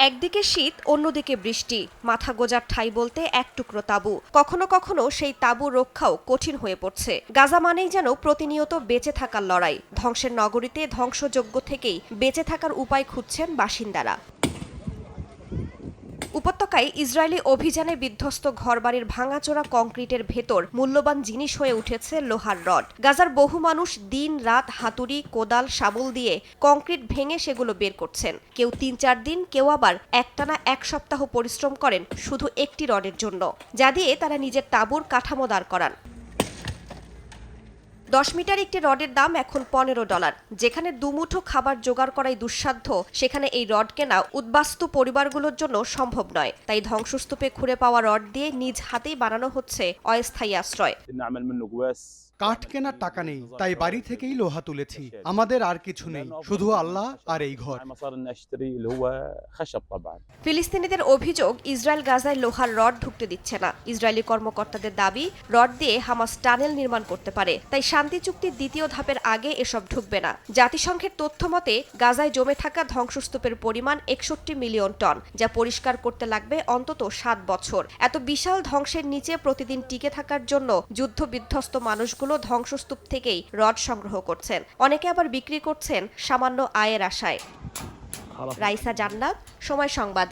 একদিকে শীত, অন্যদিকে বৃষ্টি, মাথা গোজার ঠাঁই বলতে এক টুকরো তাঁবু। কখনো কখনো সেই তাঁবু রক্ষাও কঠিন হয়ে পড়ছে। গাজা মানেই যেন প্রতিনিয়ত বেঁচে থাকার লড়াই। ধ্বংসের নগরীতে ধ্বংসযজ্ঞ থেকেই বেঁচে থাকার উপায় খুঁজছেন বাসিন্দারা। উপত্যকায় ইসরায়েলি অভিযানে বিধ্বস্ত ঘরবাড়ির ভাঙাচোরা কংক্রিটের ভেতর মূল্যবান জিনিস হয়ে উঠেছে লোহার রড। গাজার বহু মানুষ দিন রাত হাতুড়ি, কোদাল, শাবল দিয়ে কংক্রিট ভেঙে সেগুলো বের করছেন। কেউ ৩-৪ দিন, কেউ আবার একটানা ১ সপ্তাহ পরিশ্রম করেন শুধু একটি রডের জন্য, যা দিয়ে তারা নিজের তাঁবুর কাঠামো দাঁড় করান। ১০ মিটার একটি রডের দাম এখন $১৫। যেখানে দুমুঠো খাবার জোগাড় করাই দুঃসাধ্য, সেখানে এই রড কেনা উদ্বাস্তু পরিবারগুলোর জন্য সম্ভব নয়। তাই ধ্বংসস্তূপে খুঁড়ে পাওয়া রড দিয়ে নিজ হাতেই বানানো হচ্ছে অস্থায়ী আশ্রয়। কাঠ কেনার টাকা নেই, তাই বাড়ি থেকেই লোহা তুলেছি। আমাদের আর কিছু নেই, শুধু আল্লাহ আর এই ঘর। ফিলিস্তিনিদের অভিযোগ, ইসরায়েল গাজায় লোহার রড ঢুকতে দিচ্ছে না। ইসরায়েলি কর্মকর্তাদের দাবি, রড দিয়ে হামাস টানেল নির্মাণ করতে পারে, তাই শান্তি চুক্তির দ্বিতীয় ধাপের আগে এসব ঢুকবে না। জাতিসংঘের তথ্য মতে গাজায় জমে থাকা ধ্বংসস্তূপের পরিমাণ ৬১ মিলিয়ন টন, যা পরিষ্কার করতে লাগবে অন্তত ৭ বছর। এত বিশাল ধ্বংসের নিচে প্রতিদিন টিকে থাকার জন্য যুদ্ধবিধ্বস্ত মানুষগুলো ধ্বংসস্তূপ থেকেই রড সংগ্রহ করছেন। অনেকে আবার বিক্রি করছেন সামান্য আয়ের আশায়। রাইসা জান্নাত, সময় সংবাদ।